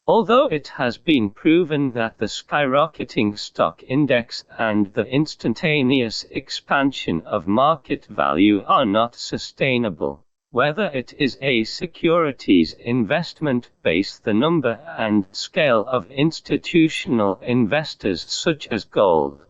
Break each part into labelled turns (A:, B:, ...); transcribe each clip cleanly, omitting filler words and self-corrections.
A: Although it has been proven that the skyrocketing stock index and the instantaneous expansion of market value are not sustainable, whether it is a securities investment base, the number and scale of institutional investors such as gold,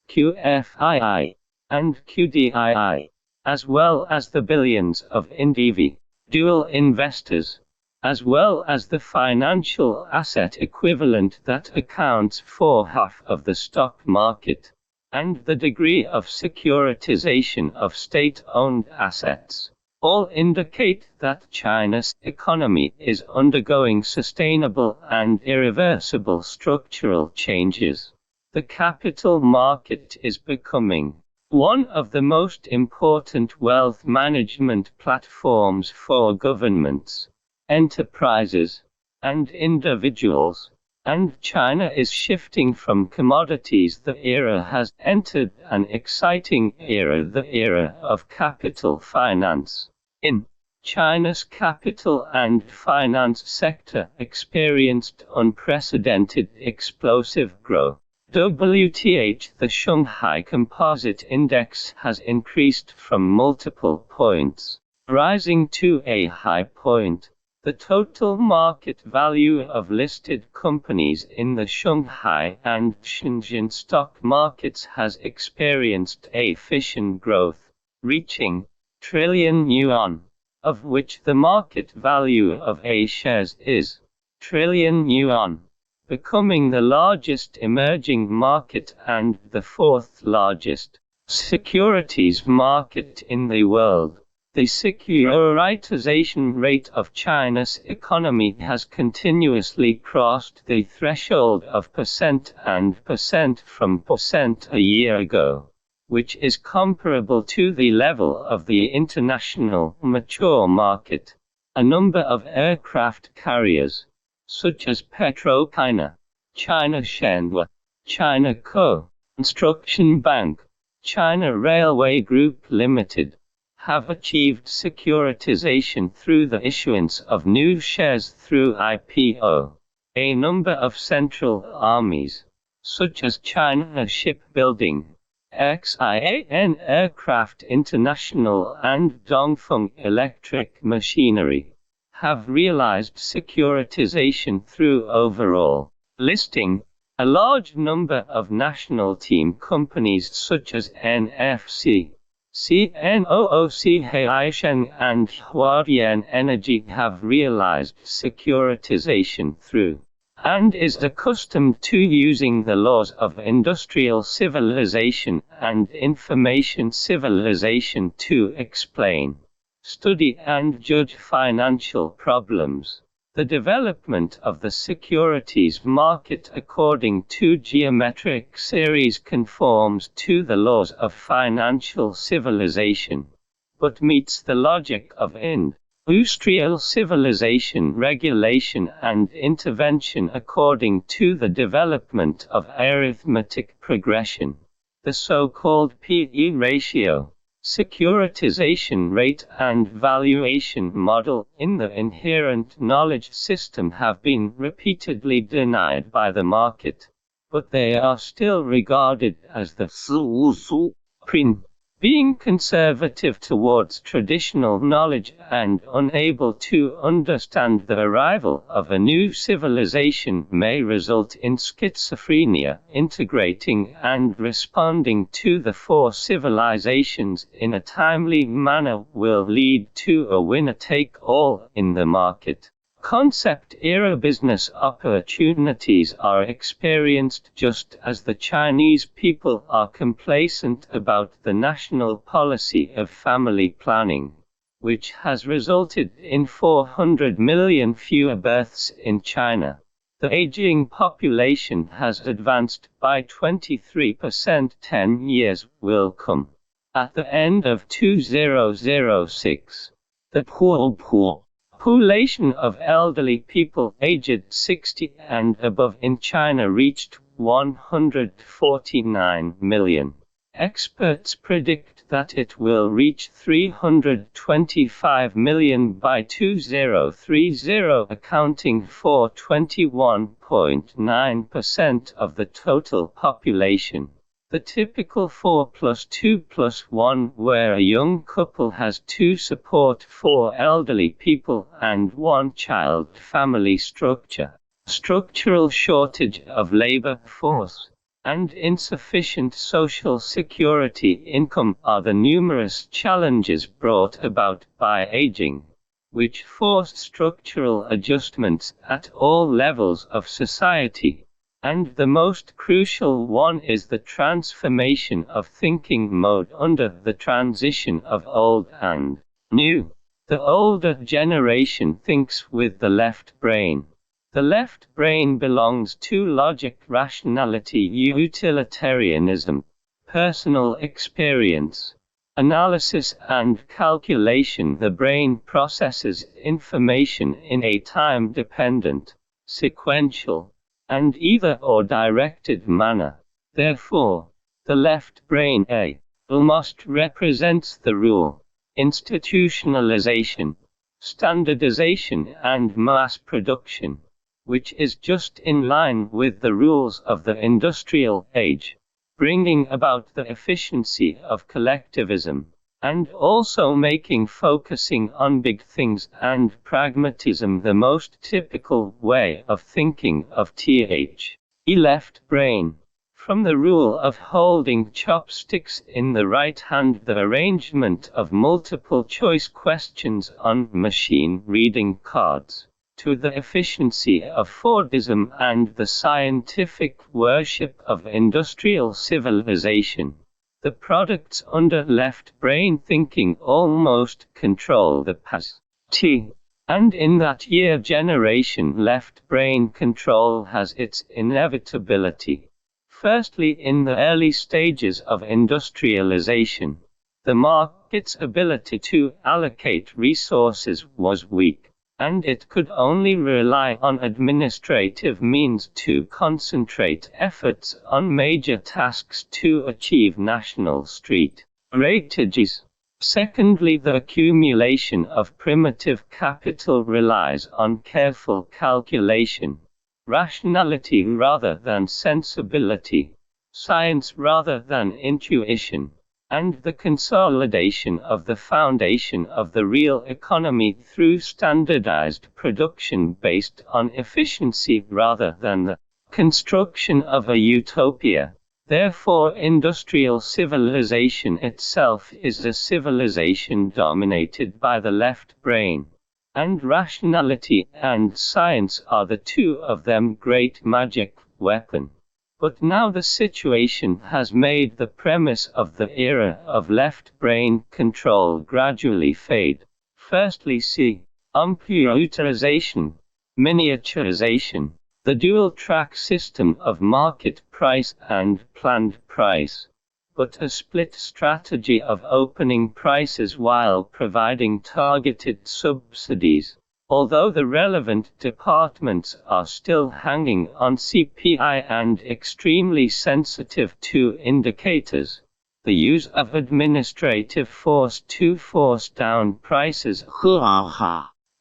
A: QFII, and QDII, as well as the billions of individual investors, as well as the financial asset equivalent that accounts for half of the stock market, and the degree of securitization of state-owned assets, all indicate that China's economy is undergoing sustainable and irreversible structural changes. The capital market is becoming one of the most important wealth management platforms for governments, enterprises, and individuals, and China is shifting from commodities. The era has entered an exciting era, the era of capital finance. In China's capital and finance sector experienced unprecedented explosive growth. WTH, the Shanghai Composite Index, has increased from multiple points, rising to a high point. The total market value of listed companies in the Shanghai and Shenzhen stock markets has experienced a fission growth, reaching trillion yuan, of which the market value of A shares is trillion yuan, becoming the largest emerging market and the fourth largest securities market in the world. The securitization rate of China's economy has continuously crossed the threshold of percent from percent a year ago, which is comparable to the level of the international mature market. A number of aircraft carriers, such as PetroChina, China Shenhua, China Co-Construction Bank, China Railway Group Limited, have achieved securitization through the issuance of new shares through IPO. A number of central armies, such as China Shipbuilding, Xi'an Aircraft International, and Dongfeng Electric Machinery, have realized securitization through overall listing. A large number of national team companies such as NFC, CNOOC Haisheng, and Huadian Energy have realized securitization through and is accustomed to using the laws of industrial civilization and information civilization to explain, study, and judge financial problems. The development of the securities market according to geometric series conforms to the laws of financial civilization, but meets the logic of industrial civilization, regulation and intervention according to the development of arithmetic progression, the so-called P/E ratio, securitization rate and valuation model in the inherent knowledge system have been repeatedly denied by the market, but they are still regarded as the 四无苏 being conservative towards traditional knowledge and unable to understand the arrival of a new civilization may result in schizophrenia. Integrating and responding to the four civilizations in a timely manner will lead to a winner-take-all in the market. Concept era business opportunities are experienced just as the Chinese people are complacent about the national policy of family planning, which has resulted in 400 million fewer births in China. The aging population has advanced by 23%. 10 years will come. At the end of 2006, the population of elderly people aged 60 and above in China reached 149 million. Experts predict that it will reach 325 million by 2030, accounting for 21.9% of the total population. The typical 4+2+1, where a young couple has two support for elderly people and one child family structure. Structural shortage of labor force and insufficient social security income are the numerous challenges brought about by aging, which force structural adjustments at all levels of society. And the most crucial one is the transformation of thinking mode under the transition of old and new. The older generation thinks with the left brain. The left brain belongs to logic, rationality, utilitarianism, personal experience, analysis and calculation. The brain processes information in a time-dependent, sequential, and either-or directed manner. Therefore, the left brain almost represents the rule, institutionalization, standardization and mass production, which is just in line with the rules of the industrial age, bringing about the efficiency of collectivism, and also making focusing on big things and pragmatism the most typical way of thinking of the left brain. From the rule of holding chopsticks in the right hand, the arrangement of multiple choice questions on machine reading cards, to the efficiency of Fordism and the scientific worship of industrial civilization. The products under left brain thinking almost control the past. And in that year generation, left brain control has its inevitability. Firstly, in the early stages of industrialization, the market's ability to allocate resources was weak, and it could only rely on administrative means to concentrate efforts on major tasks to achieve national street rateages. Secondly, the accumulation of primitive capital relies on careful calculation, rationality rather than sensibility, science rather than intuition, and the consolidation of the foundation of the real economy through standardized production based on efficiency rather than the construction of a utopia. Therefore, industrial civilization itself is a civilization dominated by the left brain, and rationality and science are the two of them great magic weapon. But now the situation has made the premise of the era of left brain control gradually fade. Firstly, see computerization, miniaturization, the dual-track system of market price and planned price, but a split strategy of opening prices while providing targeted subsidies. Although the relevant departments are still hanging on CPI and extremely sensitive to indicators, the use of administrative force to force down prices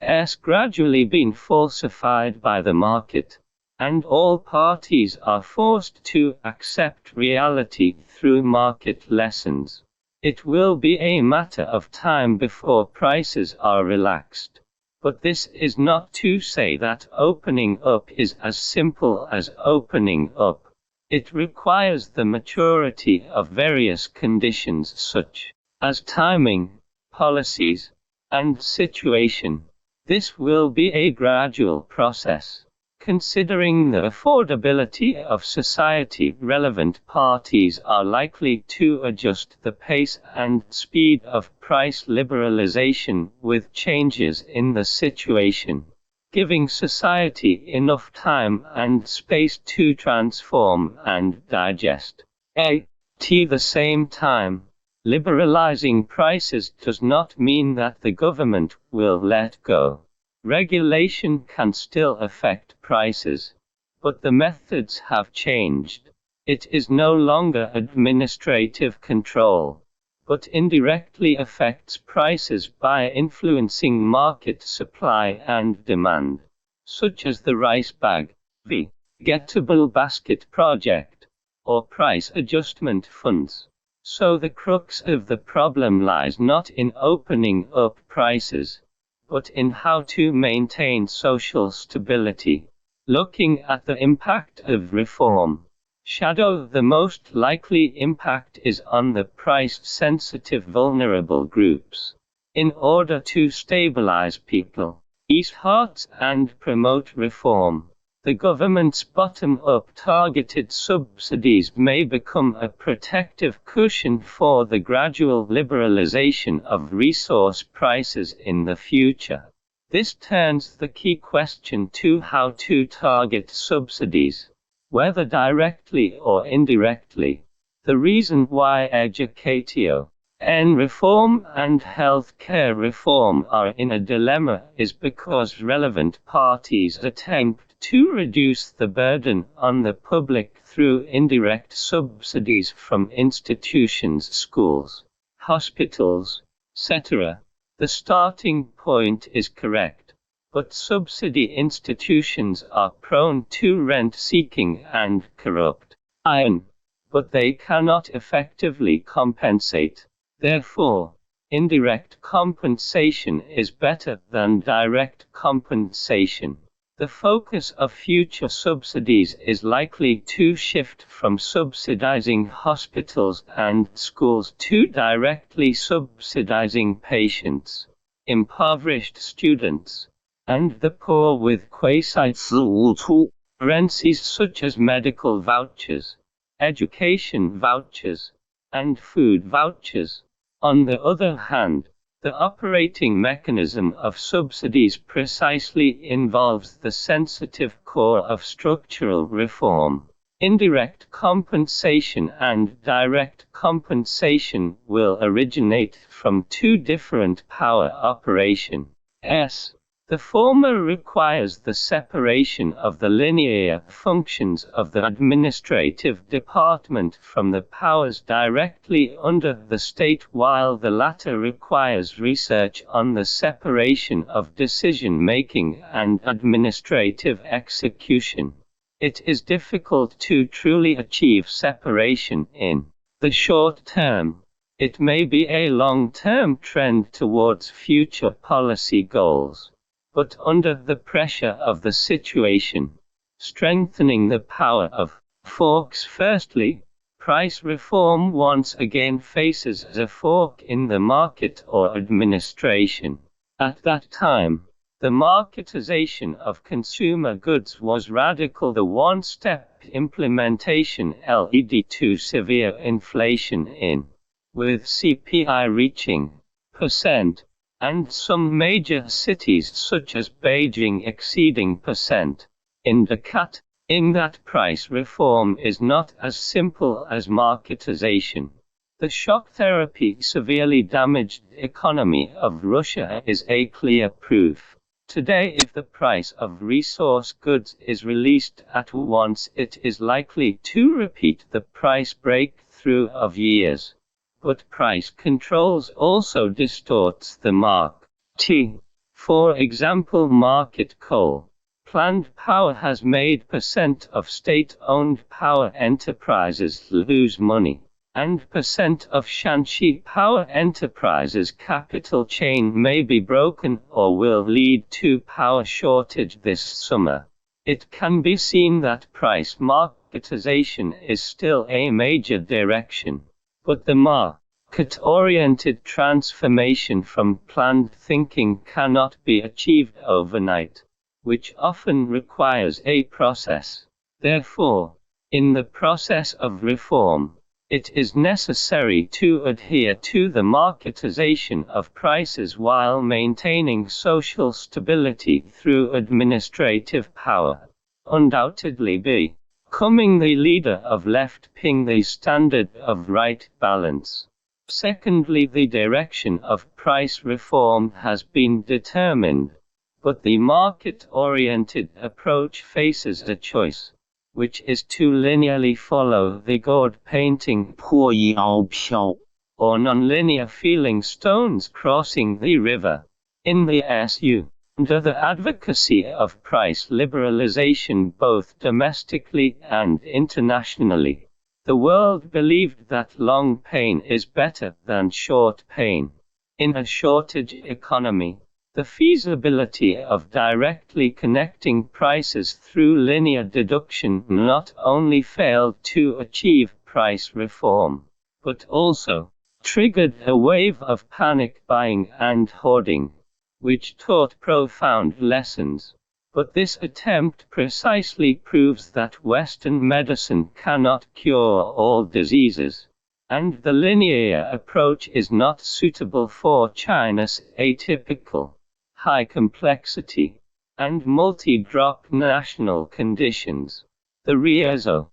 A: has gradually been falsified by the market, and all parties are forced to accept reality through market lessons. It will be a matter of time before prices are relaxed. But this is not to say that opening up is as simple as opening up. It requires the maturity of various conditions such as timing, policies, and situation. This will be a gradual process. Considering the affordability of society, relevant parties are likely to adjust the pace and speed of price liberalization with changes in the situation, giving society enough time and space to transform and digest. At the same time, liberalizing prices does not mean that the government will let go. Regulation can still affect prices, but the methods have changed. It is no longer administrative control, but indirectly affects prices by influencing market supply and demand, such as the rice bag, the Gettable Basket Project, or price adjustment funds. So the crux of the problem lies not in opening up prices, but in how to maintain social stability. Looking at the impact of reform, the most likely impact is on the price-sensitive vulnerable groups. In order to stabilize people, ease hearts and promote reform, the government's bottom-up targeted subsidies may become a protective cushion for the gradual liberalization of resource prices in the future. This turns the key question to how to target subsidies, whether directly or indirectly. The reason why education reform and healthcare reform are in a dilemma is because relevant parties attempt to reduce the burden on the public through indirect subsidies from institutions, schools, hospitals, etc. The starting point is correct, but subsidy institutions are prone to rent-seeking and corrupt, but they cannot effectively compensate. Therefore, indirect compensation is better than direct compensation. The focus of future subsidies is likely to shift from subsidizing hospitals and schools to directly subsidizing patients, impoverished students, and the poor with quasi-currencies such as medical vouchers, education vouchers, and food vouchers. On the other hand, the operating mechanism of subsidies precisely involves the sensitive core of structural reform. Indirect compensation and direct compensation will originate from two different power operations. The former requires the separation of the linear functions of the administrative department from the powers directly under the state, while the latter requires research on the separation of decision-making and administrative execution. It is difficult to truly achieve separation in the short term. It may be a long-term trend towards future policy goals. But under the pressure of the situation, strengthening the power of forks. Firstly, price reform once again faces a fork in the market or administration. At that time, the marketization of consumer goods was radical. The one-step implementation led to severe inflation with CPI reaching %. And some major cities such as Beijing exceeding %. In that price reform is not as simple as marketization. The shock therapy severely damaged economy of Russia is a clear proof. Today, if the price of resource goods is released at once, it is likely to repeat the price breakthrough of years. But price controls also distorts the market. For example, market coal plant power has made % of state-owned power enterprises lose money, and % of Shanxi power enterprises' capital chain may be broken or will lead to power shortage this summer. It can be seen that price marketization is still a major direction. But the market-oriented transformation from planned thinking cannot be achieved overnight, which often requires a process. Therefore, in the process of reform, it is necessary to adhere to the marketization of prices while maintaining social stability through administrative power. Undoubtedly, becoming the leader of left-ping the standard of right balance. Secondly, the direction of price reform has been determined, but the market-oriented approach faces a choice, which is to linearly follow the god painting 破衣傲飘 or nonlinear feeling stones crossing the river. In the SU, under the advocacy of price liberalization both domestically and internationally, the world believed that long pain is better than short pain. In a shortage economy, the feasibility of directly connecting prices through linear deduction not only failed to achieve price reform, but also triggered a wave of panic buying and hoarding, which taught profound lessons. But this attempt precisely proves that Western medicine cannot cure all diseases, and the linear approach is not suitable for China's atypical, high complexity, and multi-drop national conditions. The reason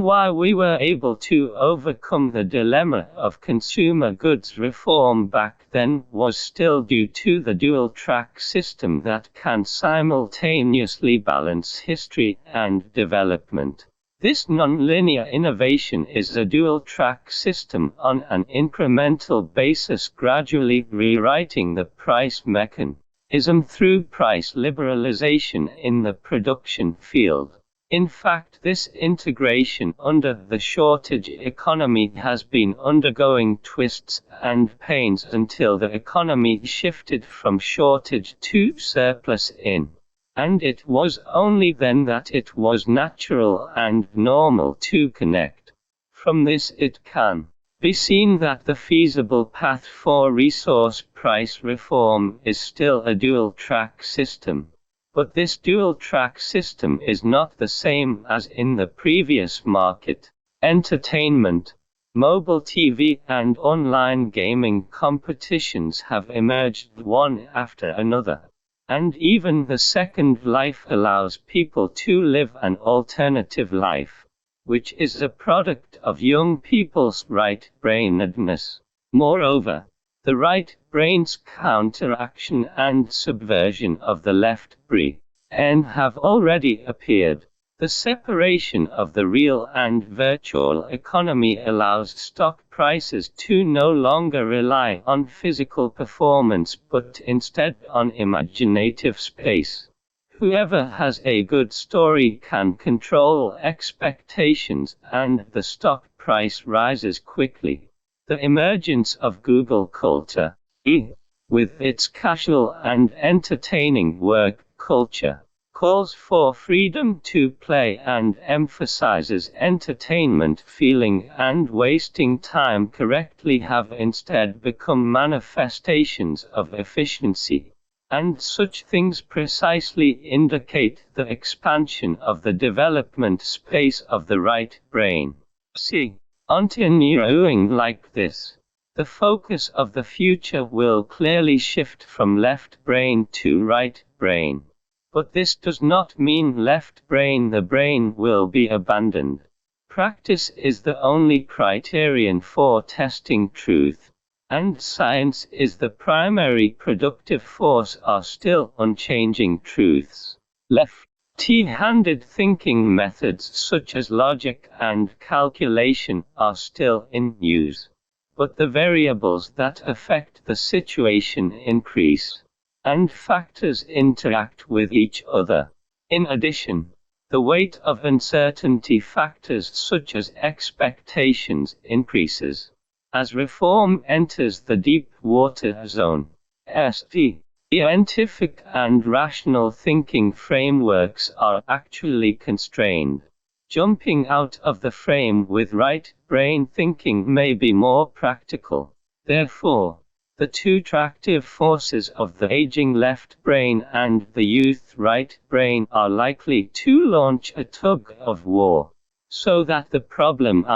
A: why we were able to overcome the dilemma of consumer goods reform back then was still due to the dual-track system that can simultaneously balance history and development. This non-linear innovation is a dual-track system on an incremental basis, gradually rewriting the price mechanism through price liberalization in the production field. In fact, this integration under the shortage economy has been undergoing twists and pains until the economy shifted from shortage to surplus and it was only then that it was natural and normal to connect. From this it can be seen that the feasible path for resource price reform is still a dual-track system. But this dual-track system is not the same as in the previous market. Entertainment, mobile TV and online gaming competitions have emerged one after another. And even the Second Life allows people to live an alternative life, which is a product of young people's right-brainedness. Moreover, the right brain's counteraction and subversion of the left brain have already appeared. The separation of the real and virtual economy allows stock prices to no longer rely on physical performance but instead on imaginative space. Whoever has a good story can control expectations, and the stock price rises quickly. The emergence of Google culture, with its casual and entertaining work culture, calls for freedom to play and emphasizes entertainment. Feeling and wasting time correctly have instead become manifestations of efficiency. And such things precisely indicate the expansion of the development space of the right brain. Continuing like this, the focus of the future will clearly shift from left brain to right brain. But this does not mean left brain. The brain will be abandoned. Practice is the only criterion for testing truth, and science is the primary productive force are still unchanging truths. Left-handed thinking methods such as logic and calculation are still in use, but the variables that affect the situation increase, and factors interact with each other. In addition, the weight of uncertainty factors such as expectations increases. As reform enters the deep water zone, scientific and rational thinking frameworks are actually constrained. Jumping out of the frame with right brain thinking may be more practical. Therefore, the two tractive forces of the aging left brain and the youth right brain are likely to launch a tug of war, so that the problem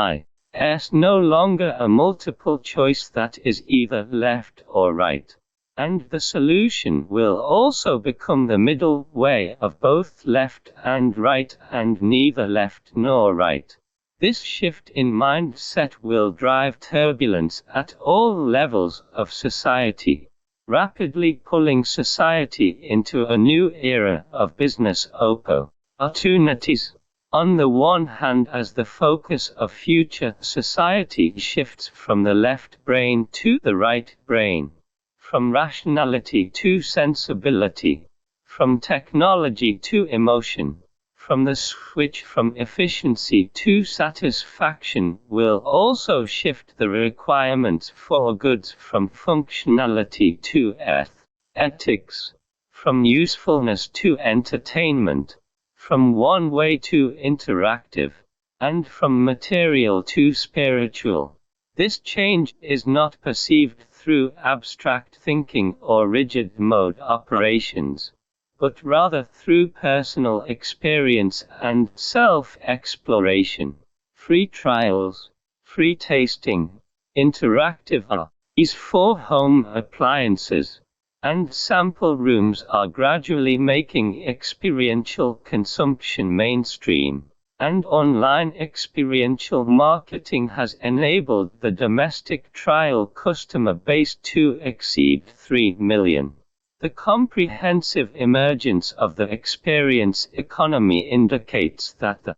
A: is no longer a multiple choice that is either left or right, and the solution will also become the middle way of both left and right and neither left nor right. This shift in mindset will drive turbulence at all levels of society, rapidly pulling society into a new era of business opportunities. On the one hand, as the focus of future society shifts from the left brain to the right brain, from rationality to sensibility, from technology to emotion, from the switch from efficiency to satisfaction will also shift the requirements for goods from functionality to ethics, from usefulness to entertainment, from one-way to interactive, and from material to spiritual. This change is not perceived through abstract thinking or rigid mode operations, but rather through personal experience and self-exploration. Free trials, free tasting, interactive AIs for home appliances, and sample rooms are gradually making experiential consumption mainstream, and online experiential marketing has enabled the domestic trial customer base to exceed 3 million. The comprehensive emergence of the experience economy indicates that the